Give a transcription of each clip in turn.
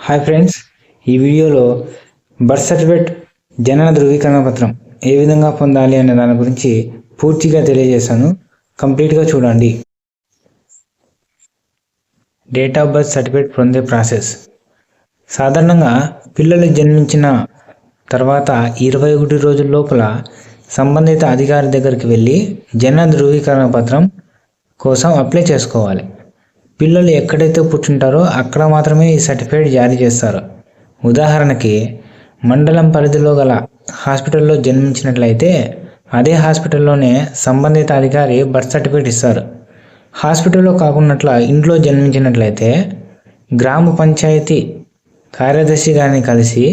Hi friends, ఈ వీడియోలో birth certificate జనన ధృవీకరణ పత్రం ఏ విధంగా పొందాలి అనే దాని గురించి పూర్తిగా తెలియజేశాను. కంప్లీట్గా చూడండి. డేట్ ఆఫ్ బర్త్ సర్టిఫికేట్ పొందే ప్రాసెస్. సాధారణంగా పిల్లలు జన్మించిన తర్వాత 21 రోజుల లోపల సంబంధిత అధికారి దగ్గరికి వెళ్ళి జనన ధృవీకరణ పత్రం కోసం అప్లై చేసుకోవాలి. పిల్లలు ఎక్కడైతే పుట్టింటారో అక్కడ మాత్రమే ఈ సర్టిఫికేట్ జారీ చేస్తారు. ఉదాహరణకి మండలం పరిధిలో గల హాస్పిటల్లో జన్మించినట్లయితే అదే హాస్పిటల్లోనే సంబంధిత అధికారి బర్త్ సర్టిఫికేట్ ఇస్తారు. హాస్పిటల్లో కాకున్నట్ల ఇంట్లో జన్మించినట్లయితే గ్రామ పంచాయతీ కార్యదర్శి గారిని కలిసి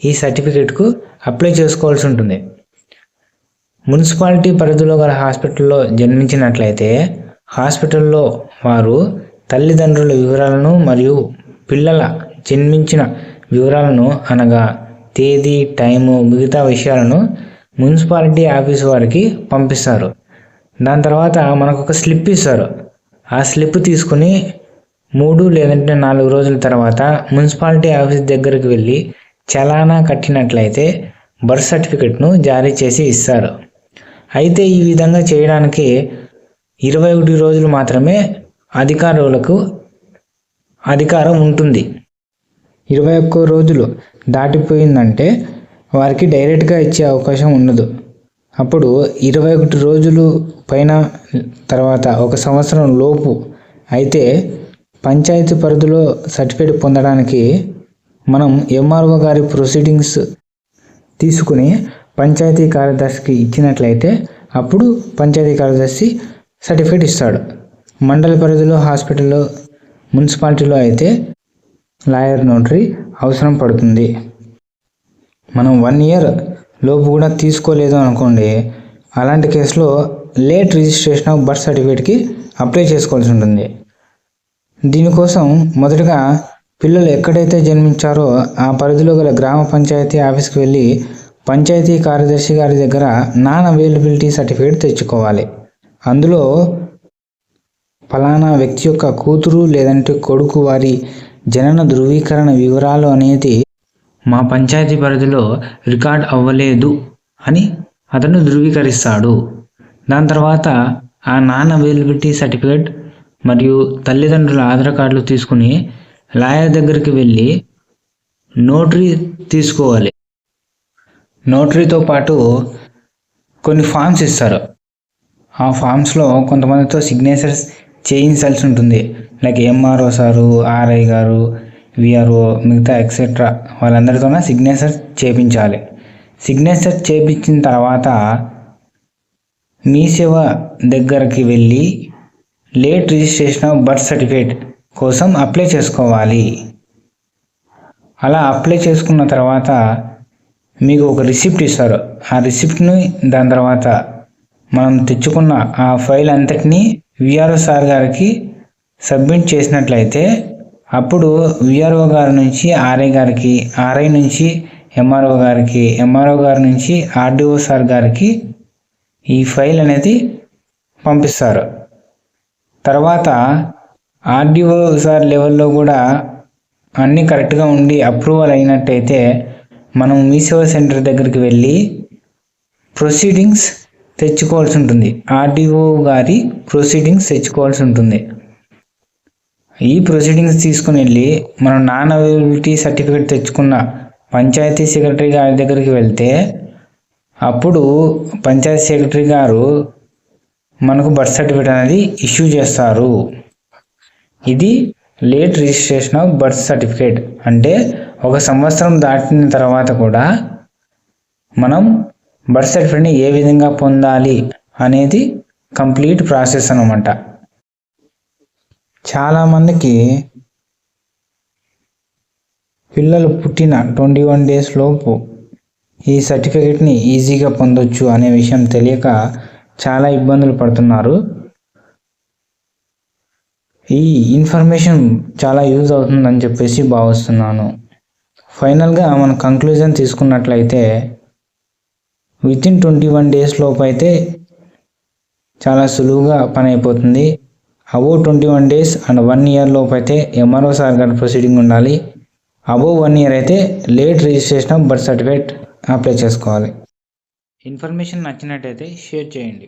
ఈ సర్టిఫికేట్కు అప్లై చేసుకోవాల్సి ఉంటుంది. మున్సిపాలిటీ పరిధిలో గల హాస్పిటల్లో జన్మించినట్లయితే హాస్పిటల్లో వారు తల్లిదండ్రుల వివరాలను మరియు పిల్లల జన్మించిన వివరాలను అనగా తేదీ, టైము, మిగతా విషయాలను మున్సిపాలిటీ ఆఫీస్ వారికి పంపిస్తారు. దాని తర్వాత మనకు ఒక స్లిప్ ఇస్తారు. ఆ స్లిప్ తీసుకుని 3 లేదంటే 4 రోజుల తర్వాత మున్సిపాలిటీ ఆఫీస్ దగ్గరికి వెళ్ళి చలానా కట్టినట్లయితే బర్త్ సర్టిఫికెట్ను జారీ చేసి ఇస్తారు. అయితే ఈ విధంగా చేయడానికి 21 రోజులు మాత్రమే అధికారులకు అధికారం ఉంటుంది. 21 రోజులు దాటిపోయిందంటే వారికి డైరెక్ట్గా ఇచ్చే అవకాశం ఉండదు. అప్పుడు 21 రోజులు పైన తర్వాత 1 సంవత్సరం లోపు అయితే పంచాయతీ పరిధిలో సర్టిఫికేట్ పొందడానికి మనం ఎంఆర్ఓ గారి ప్రొసీడింగ్స్ తీసుకుని పంచాయతీ కార్యదర్శికి ఇచ్చినట్లయితే అప్పుడు పంచాయతీ కార్యదర్శి సర్టిఫికేట్ ఇస్తాడు. మండల పరిధిలో హాస్పిటల్లో, మున్సిపాలిటీలో అయితే లాయర్ నోటరీ అవసరం పడుతుంది. మనం 1 ఇయర్ లోపు కూడా తీసుకోలేదు అనుకోండి, అలాంటి కేసులో లేట్ రిజిస్ట్రేషన్ ఆఫ్ బర్త్ సర్టిఫికేట్కి అప్లై చేసుకోవాల్సి ఉంటుంది. దీనికోసం మొదటగా పిల్లలు ఎక్కడైతే జన్మించారో ఆ పరిధిలో గల గ్రామ పంచాయతీ ఆఫీస్కి వెళ్ళి పంచాయతీ కార్యదర్శి గారి దగ్గర నాన్ అవైలబిలిటీ సర్టిఫికేట్ తెచ్చుకోవాలి. అందులో ఫలానా వ్యక్తి యొక్క కూతురు లేదంటే కొడుకు వారి జనన ధృవీకరణ వివరాలు అనేది మా పంచాయతీ పరిధిలో రికార్డ్ అవ్వలేదు అని అతను ధృవీకరిస్తాడు. దాని తర్వాత ఆ నాన్ అవైలబిలిటీ సర్టిఫికేట్ మరియు తల్లిదండ్రుల ఆధార్ కార్డులు తీసుకుని లాయర్ దగ్గరికి వెళ్ళి నోటరీ తీసుకోవాలి. నోటరీతో పాటు కొన్ని ఫామ్స్ ఇస్తారు. ఆ ఫామ్స్లో కొంతమందితో సిగ్నేచర్స్ చేయించాల్సి ఉంటుంది. లైక్ ఎంఆర్ఓ సారు, ఆర్ఐ గారు, విఆర్ఓ, మిగతా ఎక్సెట్రా వాళ్ళందరితోనే సిగ్నేచర్ చేయించాలి. సిగ్నేచర్ చేయించిన తర్వాత మీ సేవ దగ్గరికి వెళ్ళి late registration of birth certificate కోసం అప్లై చేసుకోవాలి. అలా అప్లై చేసుకున్న తర్వాత మీకు ఒక రిసిప్ట్ ఇస్తారు. ఆ రిసిప్ట్ని దాని తర్వాత మనం తెచ్చుకున్న ఆ ఫైల్ అంతటినీ విఆర్ఓ సార్ గారికి సబ్మిట్ చేసినట్లయితే అప్పుడు విఆర్ఓ గారి నుంచి ఆర్ఐ గారికి, ఆర్ఐ నుంచి ఎంఆర్ఓ గారికి, ఎంఆర్ఓ గారి నుంచి ఆర్డీఓ సార్ గారికి ఈ ఫైల్ అనేది పంపిస్తారు. తర్వాత ఆర్డీఓ సార్ లెవెల్లో కూడా అన్నీ కరెక్ట్గా ఉండి అప్రూవల్ అయినట్టయితే మనం మీ సేవ సెంటర్ దగ్గరికి వెళ్ళి ప్రొసీడింగ్స్ తెచ్చుకోవాల్సి ఉంటుంది. ఆర్డీఓ గారి ప్రొసీడింగ్స్ తెచ్చుకోవాల్సి ఉంటుంది. ఈ ప్రొసీడింగ్స్ తీసుకుని వెళ్ళి మనం నాన్ అవైలబిలిటీ సర్టిఫికేట్ తెచ్చుకున్న పంచాయతీ సెక్రటరీ గారి దగ్గరికి వెళ్తే అప్పుడు పంచాయతీ సెక్రటరీ గారు మనకు బర్త్ సర్టిఫికేట్ అనేది ఇష్యూ చేస్తారు. ఇది late registration of birth certificate. అంటే 1 సంవత్సరం దాటిన తర్వాత కూడా మనం బర్త్ సర్టిఫికేట్ని ఏ విధంగా పొందాలి అనేది కంప్లీట్ ప్రాసెస్ అన్నమాట. చాలామందికి పిల్లలు పుట్టిన 21 డేస్ లోపు ఈ సర్టిఫికేట్ని ఈజీగా పొందొచ్చు అనే విషయం తెలియక చాలా ఇబ్బందులు పడుతున్నారు. ఈ ఇన్ఫర్మేషన్ చాలా యూజ్ అవుతుందని చెప్పేసి భావిస్తున్నాను. ఫైనల్గా మన కంక్లూజన్ తీసుకున్నట్లయితే వితిన్ 21 డేస్ లోపు అయితే చాలా సులువుగా పని అయిపోతుంది. అబౌవ్ 21 డేస్ అండ్ 1 ఇయర్ లోపు అయితే ఎంఆర్ఓ సార్ గారి ప్రొసీడింగ్ ఉండాలి. అబోవ్ 1 ఇయర్ అయితే late registration of birth certificate apply చేసుకోవాలి. ఇన్ఫర్మేషన్ నచ్చినట్టయితే షేర్ చేయండి.